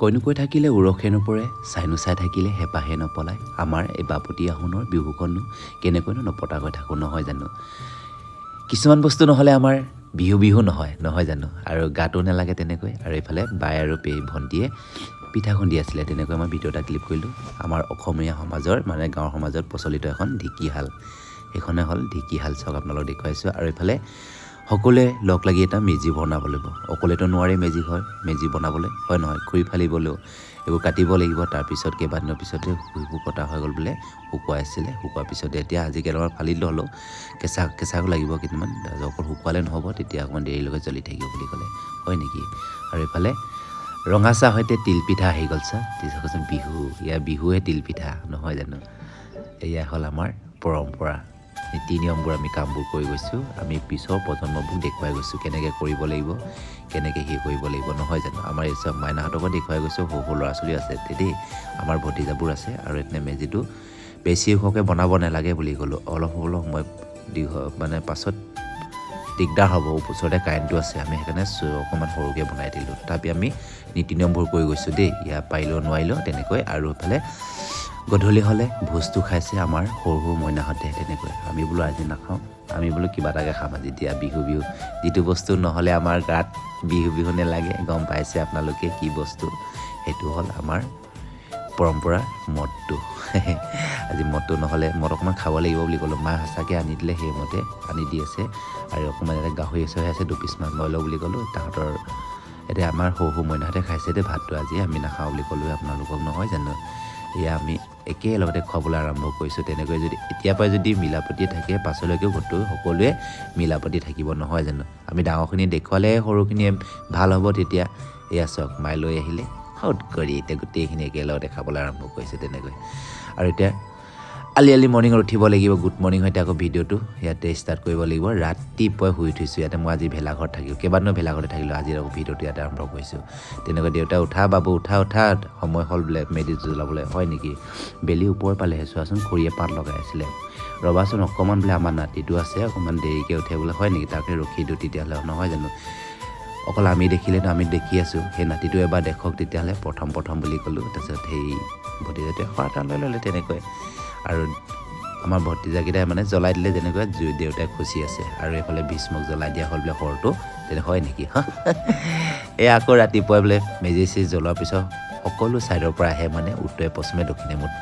কৈনুকৈ থাকিলে উৰসে নপৰে, চাইনো চাই থাকিলে হেঁপাহে নপলায়। আমাৰ এই বাপতি আহোনৰ বিহুখনো কেনেকৈনো নপতাকৈ থাকোঁ নহয় জানো। কিছুমান বস্তু নহ'লে আমাৰ বিহু নহয় জানো। আৰু গাতো নালাগে তেনেকৈ। আৰু এইফালে বাই আৰু ভণ্টিয়ে পিঠা খুন্দি আছিলে। তেনেকৈ মই ভিডিঅ' এটা ক্লিপ কৰিলোঁ। আমাৰ অসমীয়া সমাজৰ মানে গাঁৱৰ সমাজত প্ৰচলিত এখন ঢেঁকীশাল, সেইখনে হ'ল ঢেঁকীশাল। চাওক আপোনালোকক দেখুৱাইছোঁ। আৰু এইফালে সকলোৱে লগ লাগি এটা মেজি বনাব লাগিব। অকলেতো নোৱাৰি মেজি বনাবলৈ, হয় নহয়। খৰি ফালিবলৈও এইবোৰ কাটিব লাগিব। তাৰপিছত কেইবাদিনৰ পিছতে ভুইবোৰ কটা হৈ গ'ল বোলে, শুকুৱাইছিলে। শুকোৱাৰ পিছতে এতিয়া আজি কেইটামান ফালিলোঁ হ'লেও কেঁচাও লাগিব কেইটামান। অকল শুকুৱালে নহ'ব, তেতিয়া অকণমান দেৰিলৈকে জ্বলি থাকিব বুলি ক'লে, হয় নেকি। আৰু এইফালে ৰঙা চাহ সৈতে তিলপিঠা আহি গ'ল। চাওকচোন বিহু, ইয়াৰ বিহুৱে তিলপিঠা নহয় জানো। এয়া হ'ল আমাৰ পৰম্পৰা, নীতি নিয়মবোৰ আমি কামবোৰ কৰি গৈছোঁ। আমি পিছৰ প্ৰজন্মবোৰ দেখুৱাই গৈছোঁ কেনেকৈ কৰিব লাগিব, কেনেকৈ কৰিব লাগিব নহয় জানো। আমাৰ এই চব মাইনাহঁতকো দেখুৱাই গৈছোঁ। সৰু ল'ৰা ছোৱালী আছে দেই, আমাৰ ভতিজাবোৰ আছে। আৰু এনে মেজিটো বেছি ওখকৈ বনাব নালাগে বুলি ক'লোঁ। অলপ সময় মানে পাছত দিগদাৰ হ'ব। ওচৰতে কাৰেণ্টটো আছে, আমি সেইকাৰণে অকণমান সৰুকৈ বনাই দিলোঁ। তথাপি আমি নীতি নিয়মবোৰ কৰি গৈছোঁ দেই। ইয়াৰ পাৰিলেও নোৱাৰিলেও তেনেকৈ। আৰু এইফালে গধূলি হ'লে ভোজটো খাইছে আমাৰ সৰু মইনাহঁতে তেনেকৈ। আমি বোলো আজি নাখাওঁ, আমি বোলো কিবা এটাকে খাম আজি। দিয়া বিহু যিটো বস্তু নহ'লে আমাৰ গাত বিহু নালাগে। গম পাইছে আপোনালোকে কি বস্তু, সেইটো হ'ল আমাৰ পৰম্পৰাৰ মদটো। আজি মদটো নহ'লে মদ অকণমান খাব লাগিব বুলি ক'লোঁ। মায়ে সঁচাকৈ আনি দিলে, সেইমতে আনি দি আছে। আৰু অকণমান এটা গাহৰি চৰাই আছে, 2 পিচমান লৈ লওঁ বুলি ক'লোঁ। তাহাঁতৰ এতিয়া আমাৰ সৰু মইনাহঁতে খাইছে দেই ভাতটো আজি। আমি নাখাওঁ বুলি ক'লোঁ আপোনালোকক নহয় জানো। এয়া আমি একেলগতে খুৱাবলৈ আৰম্ভ কৰিছোঁ। তেনেকৈ যদি এতিয়াৰ পৰাই যদি মিলাপ্ৰীতি থাকে, পাছলৈকেও সকলোৱে মিলাপ্ৰীতি থাকিব নহয় জানো। আমি ডাঙৰখিনি দেখুৱালে সৰুখিনিয়ে ভাল হ'ব তেতিয়া। এয়া চাওক মায়ে লৈ আহিলে হত কৰি, এতিয়া গোটেইখিনি একেলগতে খাবলৈ আৰম্ভ কৰিছে তেনেকৈ। আৰু এতিয়া আলি মৰ্ণিঙত উঠিব লাগিব। গুড মৰ্ণিং সৈতে আকৌ ভিডিঅ'টো ইয়াতে ষ্টাৰ্ট কৰিব লাগিব। ৰাতিপুৱাই শুই উঠিছোঁ ইয়াতে। মই আজি ভেলাঘৰত থাকিলোঁ, কেইবাদিনো ভেলাঘৰতে থাকিলোঁ। আজি আকৌ ভিডিঅ'টো ইয়াতে আৰম্ভ কৰিছোঁ। তেনেকৈ দেউতা উঠা বাবু উঠা সময় হ'ল বোলে মেজি জ্বলাবলৈ, হয় নেকি। বেলি ওপৰ পালেহে চোৱাচোন, খৰিয়ে পাত লগাই আছিলে। ৰ'বাচোন অকণমান বোলে, আমাৰ নাতিটো আছে অকণমান দেৰিকৈ উঠে বোলে, হয় নেকি। তাকে ৰখি দিওঁ তেতিয়াহ'লে নহয় জানো। অকল আমি দেখিলেতো আমি দেখি আছোঁ, সেই নাতিটো এবাৰ দেখক তেতিয়াহ'লে প্ৰথম বুলি ক'লোঁ। তাৰপিছত সেই ভতিজাটোৱে শৰাই এটা লৈ ল'লে তেনেকৈ। আৰু আমাৰ ভতিজাকেইটাই মানে জ্বলাই দিলে যেনেকৈ দেউতাই খুচি আছে। আৰু এইফালে ভীষ্মক জ্বলাই দিয়া হ'ল বোলে সৰটো, তেনে হয় নেকি। এই আকৌ ৰাতিপুৱাই বোলে মেজি জ্বলোৱাৰ পিছত সকলো ছাইডৰ পৰা আহে মানে উত্তৰে পশ্চিমে দক্ষিণে মুখ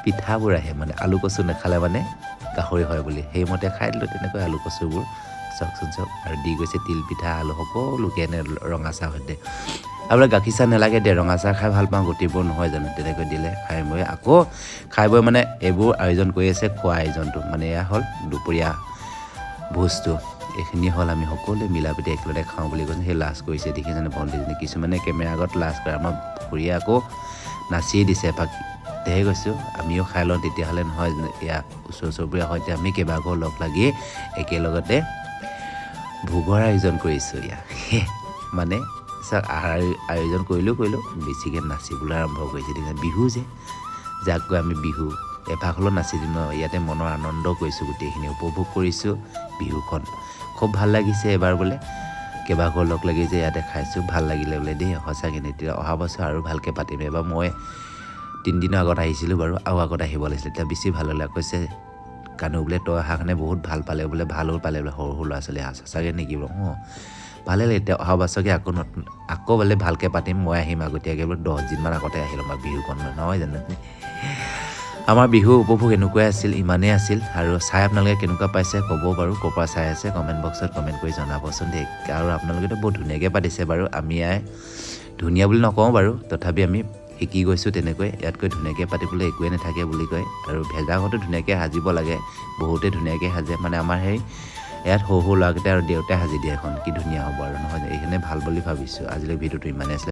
পিঠাবোৰ আহে মানে। আলু কচু নাখালে মানে গাহৰি হয় বুলি, সেইমতে খাই দিলোঁ তেনেকৈ আলু কচুবোৰ। চাওকচোন চাওক। আৰু দি গৈছে তিল পিঠা আলু সকলোকে এনে ৰঙা চাহ সৈতে। আপোনাৰ গাখীৰ চাহ নালাগে দে, ৰঙা চাহ খাই ভাল পাওঁ গোটেইবোৰ নহয় জানো। তেনেকৈ দিলে খাই বৈ আকৌ খাই বৈ মানে এইবোৰ আয়োজন কৰি আছে, খোৱা আয়োজনটো মানে এয়া হ'ল দুপৰীয়া ভোজটো। এইখিনি হ'ল আমি সকলোৱে মিলাপ্ৰীতি একেলগতে খাওঁ বুলি কৈছে। সেই লাজ কৰিছে দেখিছেনে ভণ্টিজনী। কিছুমানে কেমেৰা আগত লাজ কৰে, আমাৰ খুৰীয়ে আকৌ নাচিয়ে দিছে এপাক। তেহে কৈছোঁ আমিও খাই লওঁ তেতিয়াহ'লে নহয় জানো। এয়া ওচৰ চুবুৰীয়া সৈতে আমি কেইবাঘৰো লগ লাগি একেলগতে ভোগৰ আয়োজন কৰিছোঁ। এয়া মানে চাওক, আয়োজন কৰিলোঁ বেছিকৈ নাচিবলৈ আৰম্ভ কৰিছে। বিহু যাক কয় আমি বিহু, এভাগ হ'লেও নাচি দিম ন। ইয়াতে মনৰ আনন্দ কৰিছোঁ, গোটেইখিনি উপভোগ কৰিছোঁ বিহুখন। খুব ভাল লাগিছে এবাৰ বোলে কেইবাঘৰ লগ লাগি যে ইয়াতে খাইছোঁ, ভাল লাগিলে বোলে দেই সঁচাকৈ। এতিয়া অহা বছৰ আৰু ভালকৈ পাতিম। এবাৰ মই 3 দিনৰ আগত আহিছিলোঁ বাৰু, আৰু আগত আহিব লাগিছিলে, এতিয়া বেছি ভাল হ'লে। কৈছে কানু বোলে তই অহাৰ কাৰণে বহুত ভাল পালে বোলে, ভালো পালে বোলে সৰু ল'ৰা ছোৱালী সঁচাকৈ নেকি বোলো। ভালে লাগে। এতিয়া অহা বছৰকৈ আকৌ বোলে ভালকৈ পাতিম। মই আহিম আগতীয়াকৈ বোলো 10 দিনমান আগতে আহি ল'ম আৰু বিহুখন নহয় জানো। আমাৰ বিহু উপভোগ এনেকুৱাই আছিল, ইমানেই আছিল। আৰু চাই আপোনালোকে কেনেকুৱা পাইছে ক'ব বাৰু, ক'ৰ পৰা চাই আছে কমেণ্ট বক্সত কমেণ্ট কৰি জনাবচোন দেই। আৰু আপোনালোকেতো বহুত ধুনীয়াকৈ পাতিছে বাৰু। আমি ধুনীয়া বুলি নকওঁ বাৰু, তথাপি আমি শিকি গৈছোঁ তেনেকৈ। ইয়াতকৈ ধুনীয়াকৈ পাতিবলৈ একোৱে নাথাকে বুলি কয়। আৰু ভেলাঘৰটো ধুনীয়াকৈ সাজিব লাগে, বহুতে ধুনীয়াকৈ সাজে মানে। আমাৰ ইয়াত সৰু ল'ৰাকেইটা আৰু দেউতাই সাজি দিয়ে এখন, কি ধুনীয়া হ'ব আৰু নহয়। এইখিনিয়ে ভাল বুলি ভাবিছোঁ। আজিলৈ ভিডিঅ'টো ইমানেই আছিলে।